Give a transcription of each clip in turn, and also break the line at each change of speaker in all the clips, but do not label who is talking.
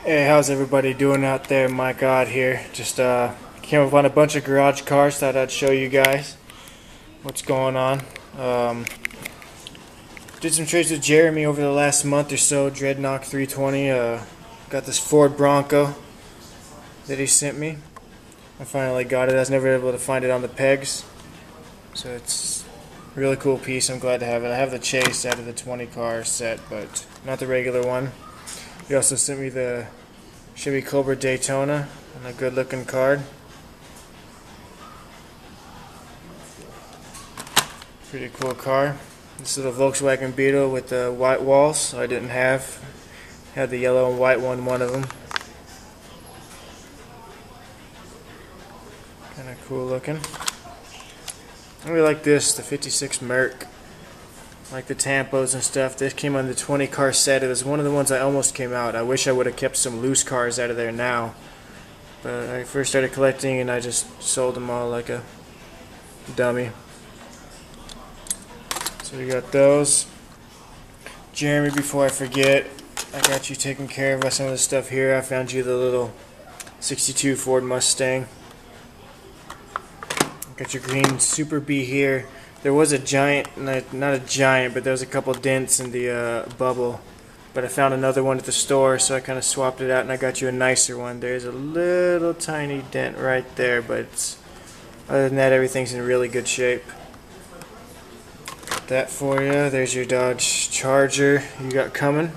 Hey, how's everybody doing out there? My God, here. Just came upon a bunch of garage cars. Thought I'd show you guys what's going on. Um, did some trades with Jeremy over the last month or so. Dreadnought 320. Got this Ford Bronco that he sent me. I finally got it. I was never able to find it on the pegs, so it's a really cool piece. I'm glad to have it. I have the Chase out of the 20 car set, but not the regular one. He also sent me the Chevy Cobra Daytona and a good looking card. Pretty cool car. This is a Volkswagen Beetle with the white walls I didn't have. Had the yellow and white one of them. Kinda cool looking. I really like this, the 56 Merc. Like the tampos and stuff. This came on the 20 car set. It was one of the ones I almost came out. I wish I would have kept some loose cars out of there now. But I first started collecting and I just sold them all like a dummy. So we got those. Jeremy, before I forget, I got you taken care of by some of the stuff here. I found you the little 62 Ford Mustang. Got your green Super B here. There was a giant, not a giant, but there was a couple dents in the bubble. But I found another one at the store, so I kind of swapped it out and I got you a nicer one. There's a little tiny dent right there, but other than that, everything's in really good shape. Got that for you. There's your Dodge Charger you got coming.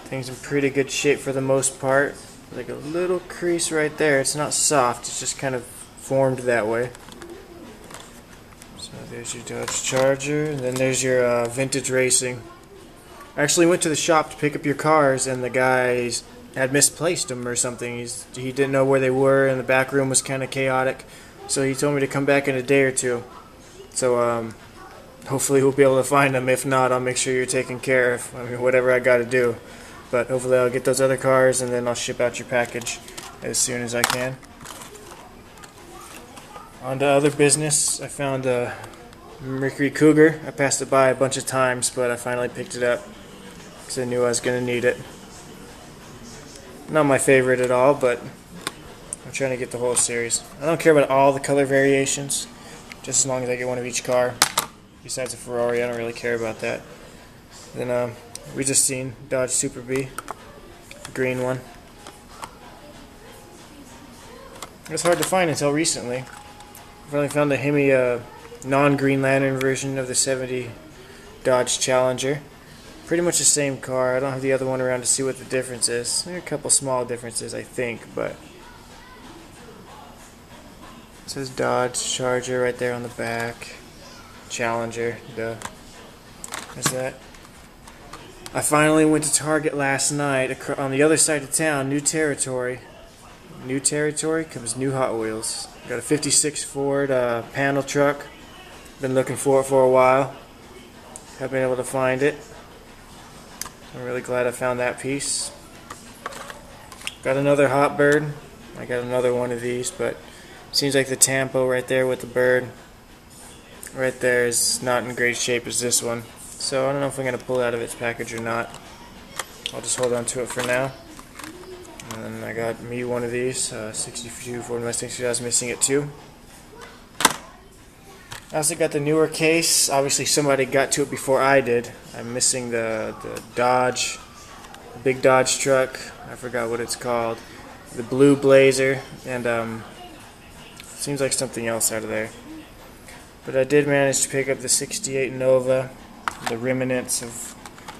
Things in pretty good shape for the most part. Like a little crease right there. It's not soft, it's just kind of formed that way. So there's your Dodge Charger, and then there's your Vintage Racing. I actually went to the shop to pick up your cars, and the guy had misplaced them or something. He didn't know where they were, and the back room was kind of chaotic. So he told me to come back in a day or two. So hopefully we'll be able to find them. If not, I'll make sure you're taken care of. I mean, whatever I got to do. But hopefully I'll get those other cars, and then I'll ship out your package as soon as I can. On to other business. I found a Mercury Cougar. I passed it by a bunch of times, but I finally picked it up because I knew I was going to need it. Not my favorite at all, but I'm trying to get the whole series. I don't care about all the color variations, just as long as I get one of each car. Besides a Ferrari, I don't really care about that. Then we just seen Dodge Super B, the green one. It was hard to find until recently. I finally found a Hemi non-Green Lantern version of the 70 Dodge Challenger. Pretty much the same car. I don't have the other one around to see what the difference is. There are a couple small differences, I think, but it says Dodge Charger right there on the back. Challenger, duh. There's that. I finally went to Target last night on the other side of town, new territory. New territory comes new Hot Wheels. Got a 56 Ford panel truck. Been looking for it for a while. Haven't been able to find it. I'm really glad I found that piece. Got another Hot Bird. I got another one of these, but seems like the Tampo right there with the bird right there is not in great shape as this one. So I don't know if I'm going to pull it out of its package or not. I'll just hold on to it for now. And then I got me one of these, 62 Ford Mustang. I was missing it too. I also got the newer case. Obviously somebody got to it before I did. I'm missing the Dodge, the big Dodge truck. I forgot what it's called. The blue Blazer, and seems like something else out of there. But I did manage to pick up the 68 Nova, the remnants of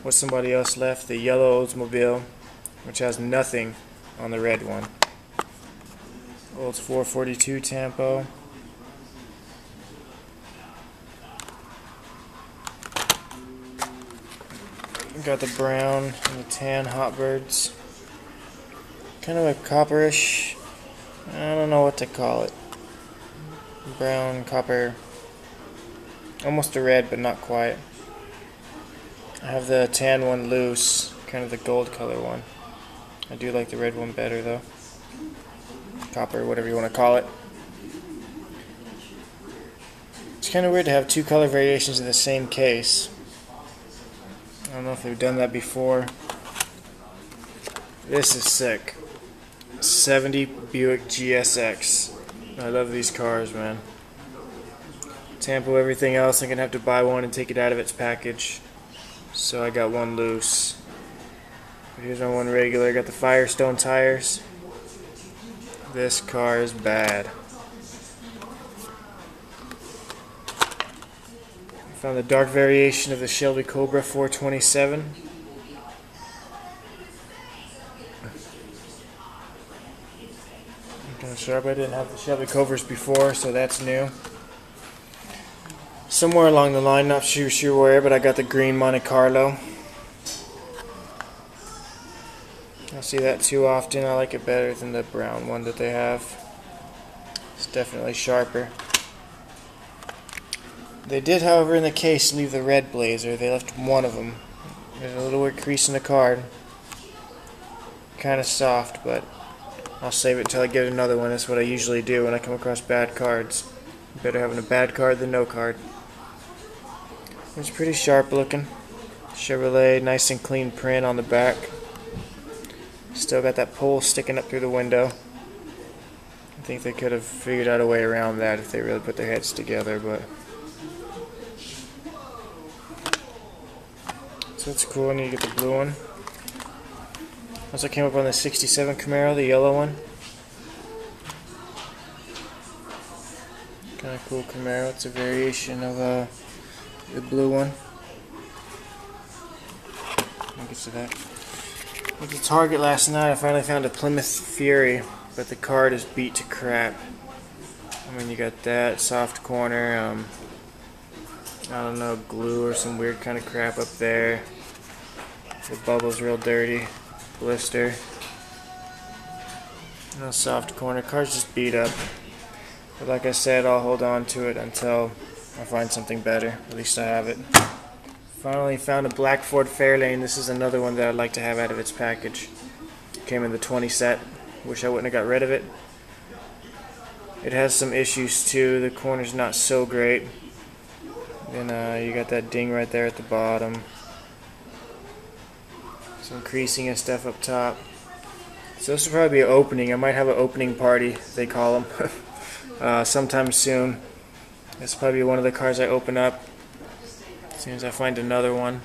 what somebody else left, the yellow Oldsmobile, which has nothing on the red one. Olds 442 Tampo. Got the brown and the tan Hot Birds. Kind of a copperish, I don't know what to call it. Brown, copper, almost a red but not quite. I have the tan one loose, kind of the gold color one. I do like the red one better though. Copper, whatever you want to call it. It's kind of weird to have two color variations in the same case. I don't know if they've done that before. This is sick. 70 Buick GSX. I love these cars, man. Tampo everything else. I'm gonna have to buy one and take it out of its package. So I got one loose. Here's my one regular. Got the Firestone tires. This car is bad. Found the dark variation of the Shelby Cobra 427. I'm kind of sharp. I didn't have the Shelby Cobras before, so that's new. Somewhere along the line, not sure where, but I got the green Monte Carlo. I don't see that too often. I like it better than the brown one that they have. It's definitely sharper. They did, however, in the case, leave the red blazer. They left one of them. There's a little weird crease in the card. Kind of soft, but I'll save it until I get another one. That's what I usually do when I come across bad cards. Better having a bad card than no card. It's pretty sharp looking. Chevrolet, nice and clean print on the back. Still got that pole sticking up through the window. I think they could have figured out a way around that if they really put their heads together, but so that's cool. And you get the blue one. Also came up on the 67 Camaro, the yellow one. Kind of cool Camaro. It's a variation of the blue one. I'll get to that. Went to Target last night. I finally found a Plymouth Fury, but the card is beat to crap. I mean, you got that soft corner. I don't know, glue or some weird kind of crap up there. The bubble's real dirty. Blister. No soft corner. Car's just beat up. But like I said, I'll hold on to it until I find something better. At least I have it. Finally found a black Ford Fairlane. This is another one that I'd like to have out of its package. Came in the 20 set. Wish I wouldn't have got rid of it. It has some issues too. The corner's not so great. Then you got that ding right there at the bottom. Some creasing and stuff up top. So this will probably be an opening. I might have an opening party, they call them, sometime soon. This will probably be one of the cars I open up as soon as I find another one.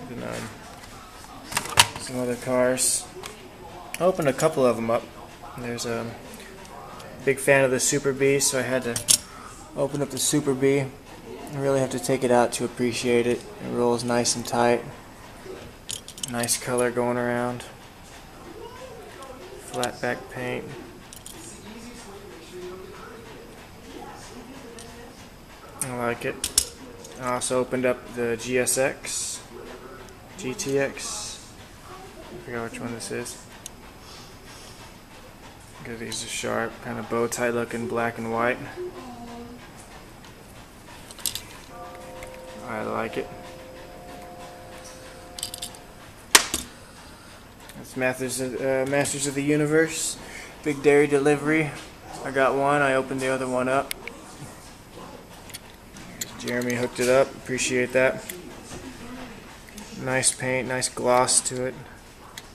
Then, some other cars. I opened a couple of them up. There's a big fan of the Super B, so I had to open up the Super B. I really have to take it out to appreciate it. It rolls nice and tight. Nice color going around. Flat back paint. I like it. I also opened up the GTX. I forgot which one this is. Because these are sharp, kind of bow tie looking, black and white. I like it. It's Masters of the Universe. Big Dairy Delivery. I got one. I opened the other one up. Jeremy hooked it up. Appreciate that. Nice paint, nice gloss to it.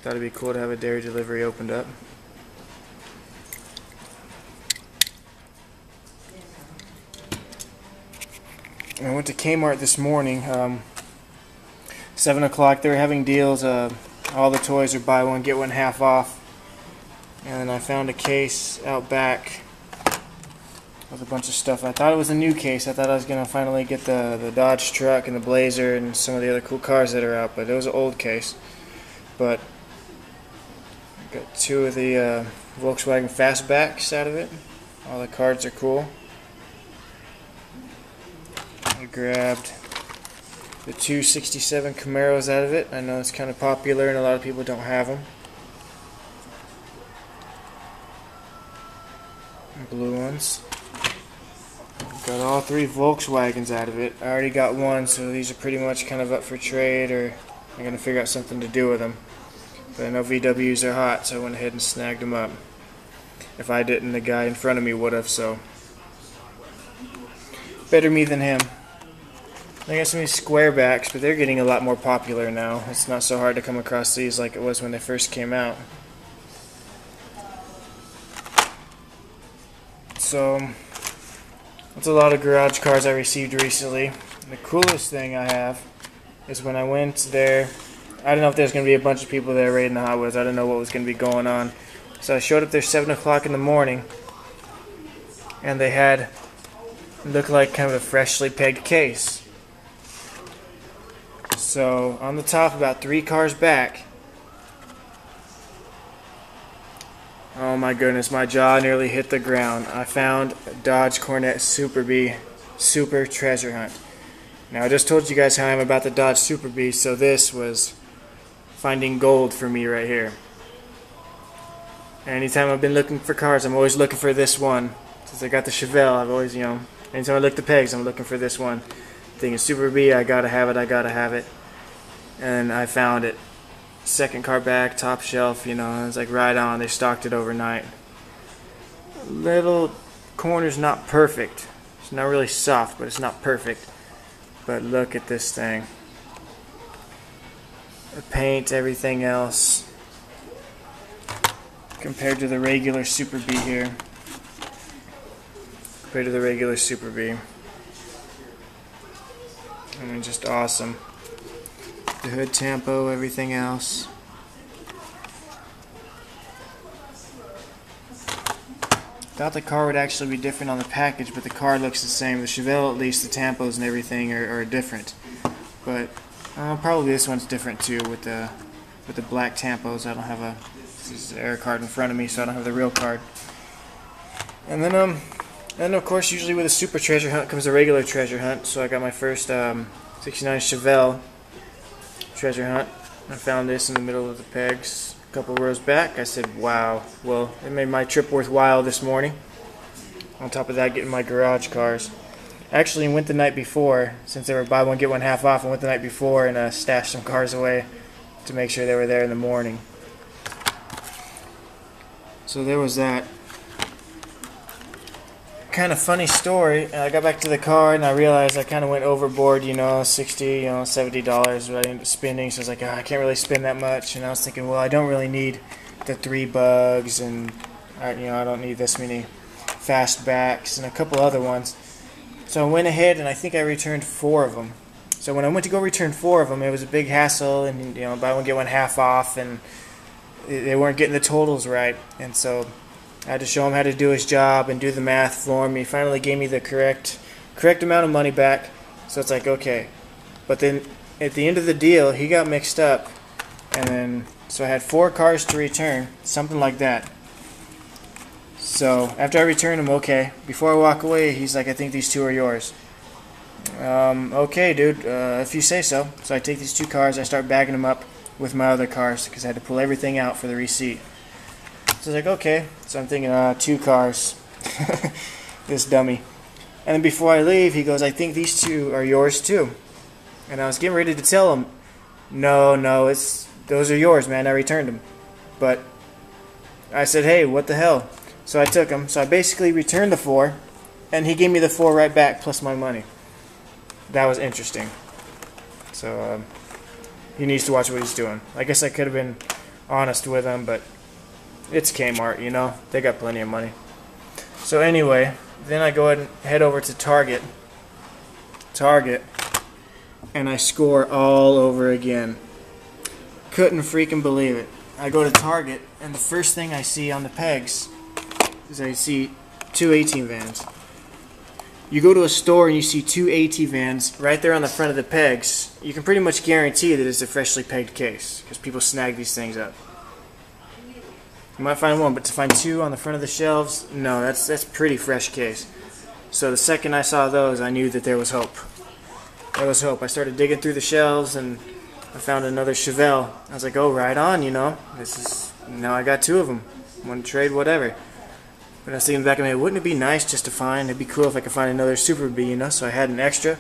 Thought it'd be cool to have a Dairy Delivery opened up. I went to Kmart this morning. 7 o'clock. They were having deals. All the toys are buy one get one half off. And then I found a case out back with a bunch of stuff. I thought it was a new case. I thought I was going to finally get the Dodge truck and the Blazer and some of the other cool cars that are out, but it was an old case. But I got two of the Volkswagen Fastbacks out of it. All the cards are cool. I grabbed the 267 Camaros out of it. I know it's kind of popular and a lot of people don't have them. Blue ones. Got all three Volkswagens out of it. I already got one, so these are pretty much kind of up for trade, or I'm going to figure out something to do with them. But I know VWs are hot, so I went ahead and snagged them up. If I didn't, the guy in front of me would have, so better me than him. I got some of these square backs, but they're getting a lot more popular now. It's not so hard to come across these like it was when they first came out. So, that's a lot of garage cars I received recently. The coolest thing I have is when I went there, I didn't know if there was going to be a bunch of people there raiding the Hot Wheels. I didn't know what was going to be going on. So I showed up there 7 o'clock in the morning, and they had, it looked like kind of a freshly pegged case. So on the top, about 3 cars back, oh my goodness, my jaw nearly hit the ground. I found a Dodge Corvette Super B Super Treasure Hunt. Now I just told you guys how I am about the Dodge Super B, so this was finding gold for me right here. Anytime I've been looking for cars, I'm always looking for this one. Since I got the Chevelle, I've always, anytime I look at the pegs, I'm looking for this one. Thinking Super B, I gotta have it, I gotta have it. And I found it. Second car back, top shelf, it's like right on. They stocked it overnight. Little corner's not perfect. It's not really soft, but it's not perfect. But look at this thing. The paint, everything else, compared to the regular Super B here. Compared to the regular Super B. I mean, just awesome. The hood tampo, everything else. Thought the car would actually be different on the package, but the car looks the same. The Chevelle, at least, the tampos and everything are different. But probably this one's different too with the black tampos. I don't have this is the air card in front of me, so I don't have the real card. And then of course, usually with a Super Treasure Hunt comes a regular Treasure Hunt. So I got my first '69 Chevelle Treasure Hunt. I found this in the middle of the pegs a couple rows back. I said, wow. Well, it made my trip worthwhile this morning. On top of that, getting my garage cars. Actually, went the night before, since they were buy one get one half off. I went the night before and stashed some cars away to make sure they were there in the morning. So there was that. Kind of funny story. I got back to the car and I realized I kind of went overboard, $60, $70 what I ended up spending. So I was like, I can't really spend that much. And I was thinking, well, I don't really need the 3 bugs, and I don't need this many fastbacks and a couple other ones. So I went ahead and I think I returned 4 of them. So when I went to go return 4 of them, it was a big hassle, and buy one get one half off, and they weren't getting the totals right, and so I had to show him how to do his job and do the math for him. He finally gave me the correct amount of money back. So it's like, okay. But then at the end of the deal, he got mixed up, and then so I had 4 cars to return, something like that. So after I returned them, okay. Before I walk away, he's like, I think these 2 are yours. Okay, dude. If you say so. So I take these 2 cars, I start bagging them up with my other cars because I had to pull everything out for the receipt. So I was like, okay. So I'm thinking, 2 cars. This dummy. And then before I leave, he goes, I think these 2 are yours too. And I was getting ready to tell him, no, those are yours, man. I returned them. But I said, hey, what the hell? So I took them. So I basically returned the 4, and he gave me the 4 right back plus my money. That was interesting. So he needs to watch what he's doing. I guess I could have been honest with him, but it's Kmart, they got plenty of money. So anyway, then I go ahead and head over to Target, and I score all over again. Couldn't freaking believe it. I go to Target, and the first thing I see on the pegs is I see 2 AT vans. You go to a store and you see 2 AT vans right there on the front of the pegs, you can pretty much guarantee that it's a freshly pegged case, because people snag these things up. You might find 1, but to find 2 on the front of the shelves, no, that's pretty fresh case. So the second I saw those, I knew that there was hope. There was hope. I started digging through the shelves, and I found another Chevelle. I was like, oh, right on, now I got 2 of them. Want to trade, whatever. But I was thinking back in my head, wouldn't it be nice just to find, it'd be cool if I could find another Super B, so I had an extra.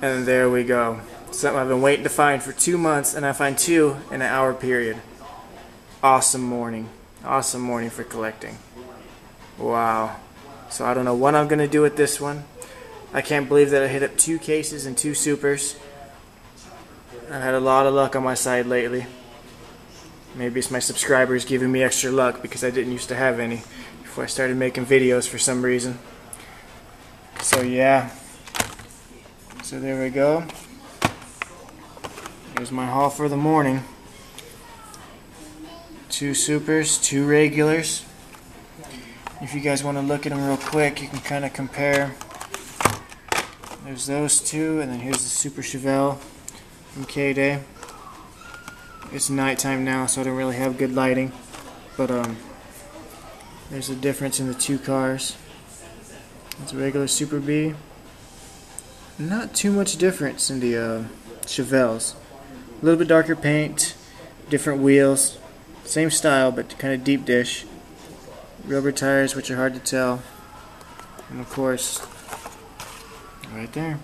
And there we go. Something I've been waiting to find for 2 months, and I find 2 in an hour period. Awesome morning. Awesome morning for collecting. Wow. So I don't know what I'm going to do with this one. I can't believe that I hit up 2 cases and 2 supers. I've had a lot of luck on my side lately. Maybe it's my subscribers giving me extra luck because I didn't used to have any before I started making videos for some reason. So yeah. So there we go. Here's my haul for the morning. 2 supers, 2 regulars. If you guys want to look at them real quick, you can kind of compare. There's those 2, and then here's the Super Chevelle from K-Day. It's nighttime now, so I don't really have good lighting, but there's a difference in the 2 cars. It's a regular Super B. Not too much difference in the Chevelles. A little bit darker paint, different wheels, same style, but kind of deep dish. Rubber tires, which are hard to tell, and of course, right there.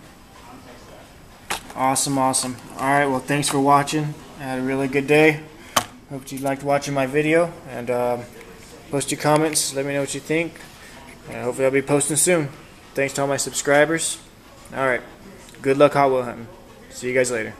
Awesome, awesome. Alright, well, thanks for watching. I had a really good day. Hope you liked watching my video, and post your comments, let me know what you think, and hopefully I'll be posting soon. Thanks to all my subscribers. Alright, good luck hot wheel hunting. See you guys later.